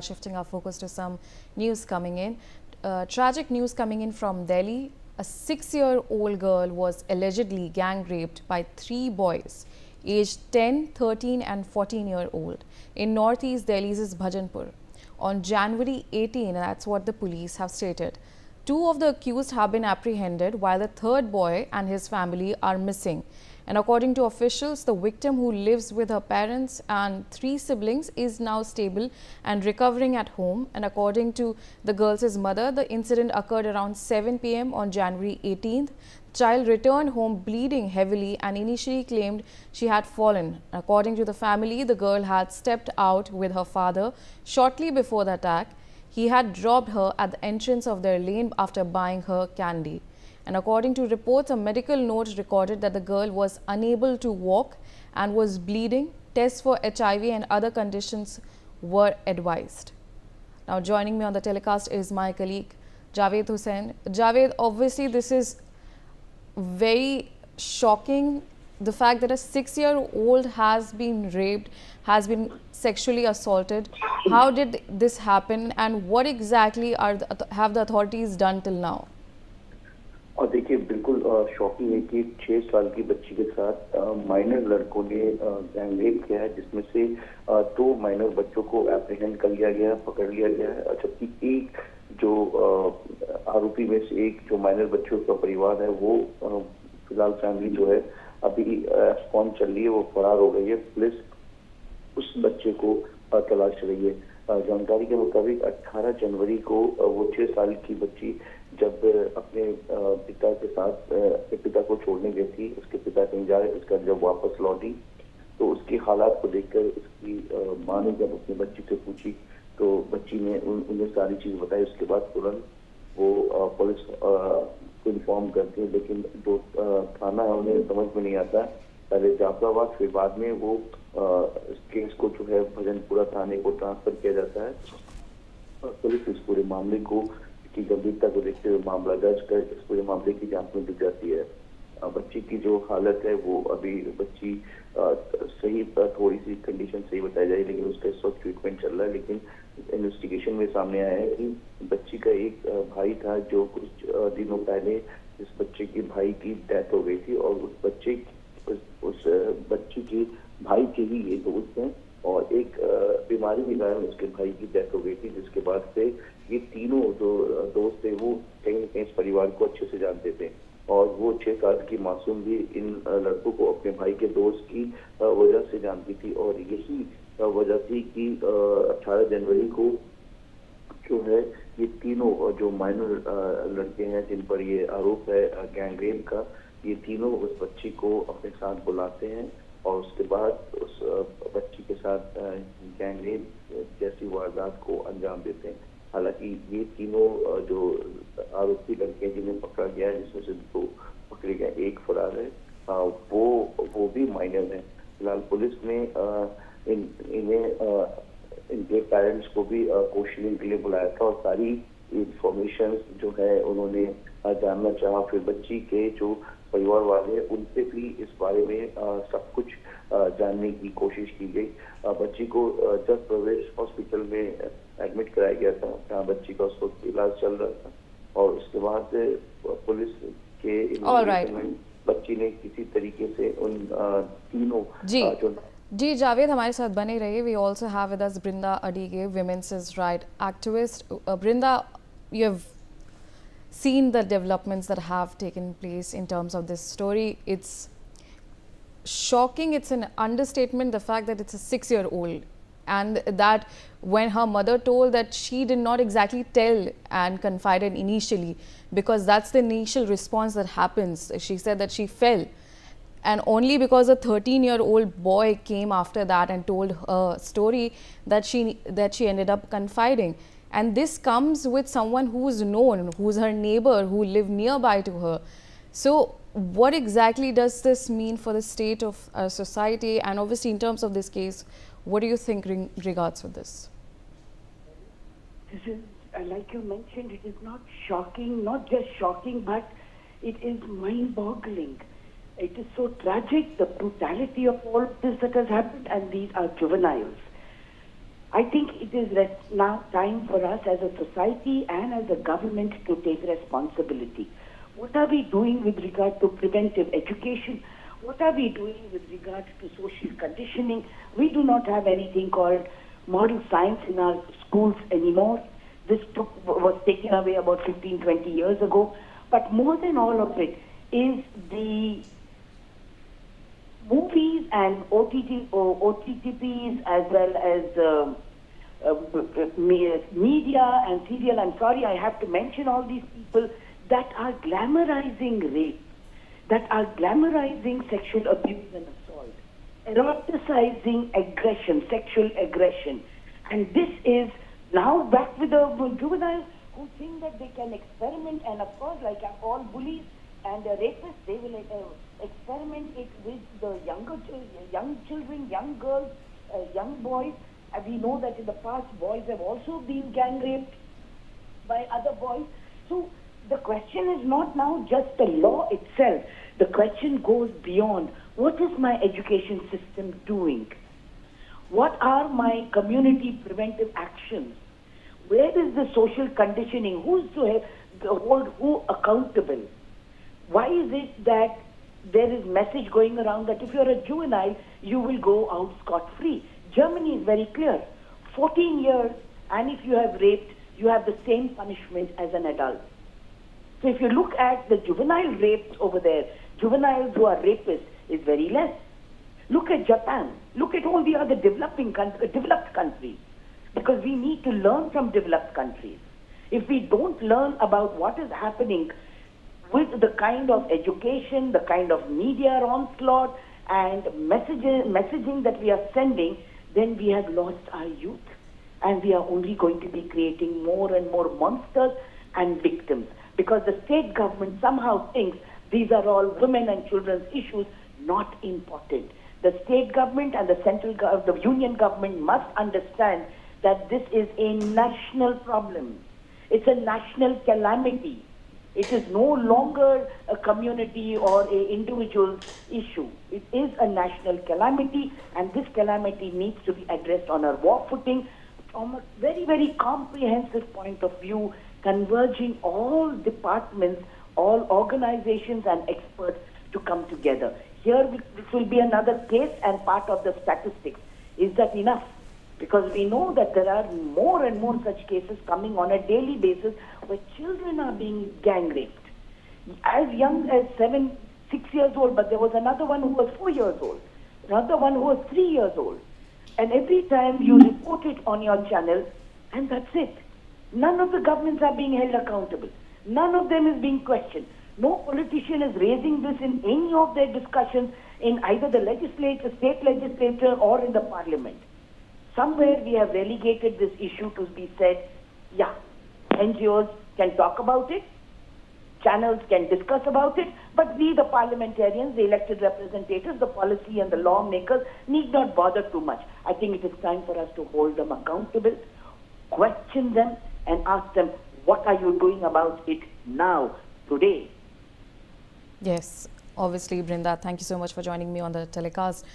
Shifting our focus to some news coming in. Tragic news coming in from Delhi. A 6-year-old girl was allegedly gang raped by 3 boys aged 10, 13 and 14-year-old in northeast Delhi's Bhajanpur on January 18, and that's what the police have stated. 2 of the accused have been apprehended while the third boy and his family are missing. And according to officials, the victim, who lives with her parents and 3 siblings, is now stable and recovering at home. And according to the girl's mother, the incident occurred around 7 p.m. on January 18th. The child returned home bleeding heavily and initially claimed she had fallen. According to the family, the girl had stepped out with her father shortly before the attack. He had dropped her at the entrance of their lane after buying her candy. And according to reports, a medical note recorded that the girl was unable to walk and was bleeding. Tests for HIV and other conditions were advised. Now, joining me on the telecast is my colleague Javed Hussain. Javed, obviously this is very shocking. The fact that a 6-year-old has been raped, has been sexually assaulted. How did this happen, and what exactly have the authorities done till now? और देखिए, बिल्कुल shocking है कि 6 साल की बच्ची के साथ माइनर लड़कों ने गैंग रेप किया है, जिसमें से 2 माइनर बच्चों को एप्रीहेंड कर लिया गया, पकड़ लिया गया है। जबकि एक जो आरोपी में से एक जो माइनर बच्चों का परिवार है, वो फिलहाल फैमिली जो है अभी कौन चल रही है, वो फरार हो गई है। पुलिस उस बच्चे को तलाश रही है। जानकारी के मुताबिक 18 जनवरी को वो 6 साल की बच्ची जब अपने पिता के साथ पिता को छोड़ने गई थी, उसके पिता कहीं जा रहे थे, उसके बाद जब वापस लौटी तो उसकी हालात को देखकर उसकी माँ ने जब अपनी बच्ची से पूछी तो बच्ची ने उन्हें सारी चीज बताई। उसके बाद तुरंत वो पुलिस को इन्फॉर्म करती है, लेकिन जो थाना है उन्हें समझ में नहीं आता। पहले जाफराबाद, फिर बाद में वो इस केस को जो है भजनपुरा थाने को ट्रांसफर किया जाता है। पुलिस इस पूरे मामले को की गंभीरता को देखते हुए मामला दर्ज कर इस पूरे मामले की जांच में जुट जाती है। बच्ची की जो हालत है वो अभी बच्ची सही, थोड़ी सी कंडीशन सही बताई जा रही है, लेकिन उसका इस वक्त ट्रीटमेंट चल रहा है। लेकिन इन्वेस्टिगेशन में सामने आया है कि बच्ची का एक भाई था जो कुछ दिनों पहले इस बच्चे के भाई की डेथ हो गई थी, और उस बच्ची के भाई के ही ये दोस्त हैं, और एक बीमारी के कारण उसके भाई की डेथ हो गई थी, जिसके बाद से ये तीनों जो दोस्त थे वो कहीं न कहीं इस परिवार को अच्छे से जानते थे। और वो 6 साल की मासूम भी इन लड़कों को अपने भाई के दोस्त की वजह से जानती थी, और यही वजह थी कि 18 जनवरी को जो है ये तीनों जो माइनर लड़के हैं जिन पर ये आरोप है गैंग रेप का, ये तीनों उस बच्ची को अपने साथ बुलाते हैं और उसके बाद उस बच्ची के साथ गैंग रेप जैसी वारदात को अंजाम देते हैं। हालांकि ये तीनों जो आरोपी लड़के जिन्हें पकड़ा गया है, जिसमें से 2 पकड़े गए, एक फरार है, वो भी माइनर है। फिलहाल पुलिस ने इनके पेरेंट्स को भी क्वेश्चनिंग के लिए बुलाया था और सारी इंफॉर्मेशन जो है उन्होंने जानना चाहा। फिर बच्ची के जो परिवार वाले हैं उनसे भी इस बारे में सब कुछ जानने की कोशिश की गई। बच्ची को जस्ट प्रवेश हॉस्पिटल में एडमिट कराया गया था, जहाँ बच्ची का उस वक्त इलाज चल रहा था, और उसके बाद पुलिस के इन्वेस्टिगेशन बच्ची ने किसी तरीके से उन तीनों जी जावेद हमारे साथ बने रहिए। We also have with us Brinda Adige, women's right activist. Brinda, you have seen the developments that have taken place in terms of this story. It's shocking, it's an understatement, the fact that it's a 6-year-old, and that when her mother told that she did not exactly tell and confided initially, because that's the initial response that happens. She said that she fell, and only because a 13-year-old boy came after that and told her story that she ended up confiding. And this comes with someone who's known, who's her neighbor, who lived nearby to her. So what exactly does this mean for the state of our society? And obviously in terms of this case, what do you think in regards to this? This is, like you mentioned, it is not shocking, not just shocking, but it is mind-boggling. It is so tragic, the brutality of all this that has happened, and these are juveniles. I think it is now time for us as a society and as a government to take responsibility. What are we doing with regard to preventive education? What are we doing with regard to social conditioning? We do not have anything called moral science in our schools anymore. This was taken away about 15, 20 years ago. But more than all of it is the movies and OTTPs as well as media and serial. I'm sorry, I have to mention all these people that are glamorizing rape, that are glamorizing sexual abuse and assault, eroticizing aggression, sexual aggression. And this is now back with the juveniles who think that they can experiment, and of course, like all bullies and rapists, they will experiment it with the young children, young girls, young boys. And we know that in the past, boys have also been gang raped by other boys. So the question is not now just the law itself. The question goes beyond. What is my education system doing? What are my community preventive actions? Where is the social conditioning? Who's to hold who accountable? Why is it that there is message going around that if you're a juvenile, you will go out scot-free? Germany is very clear. 14 years, and if you have raped, you have the same punishment as an adult. So if you look at the juvenile rapes over there, juveniles who are rapists is very less. Look at Japan. Look at all the other developed countries. Because we need to learn from developed countries. If we don't learn about what is happening with the kind of education, the kind of media onslaught, and messaging that we are sending, then we have lost our youth. And we are only going to be creating more and more monsters and victims. Because the state government somehow thinks these are all women and children's issues, not important. The state government and the the union government must understand that this is a national problem. It's a national calamity. It is no longer a community or an individual issue. It is a national calamity, and this calamity needs to be addressed on a war footing from a very, very comprehensive point of view, converging all departments, all organizations and experts to come together. Here, this will be another case and part of the statistics. Is that enough? Because we know that there are more and more such cases coming on a daily basis where children are being gang raped. As young as 6 years old, but there was another one who was 4 years old, another one who was 3 years old. And every time you report it on your channel, and that's it. None of the governments are being held accountable. None of them is being questioned. No politician is raising this in any of their discussions in either the legislature, state legislature, or in the parliament. Somewhere we have relegated this issue to be said, yeah, NGOs can talk about it, channels can discuss about it, but we, the parliamentarians, the elected representatives, the policy and the lawmakers need not bother too much. I think it is time for us to hold them accountable, question them, and ask them, what are you doing about it now, today? Yes, obviously, Brinda, thank you so much for joining me on the telecast.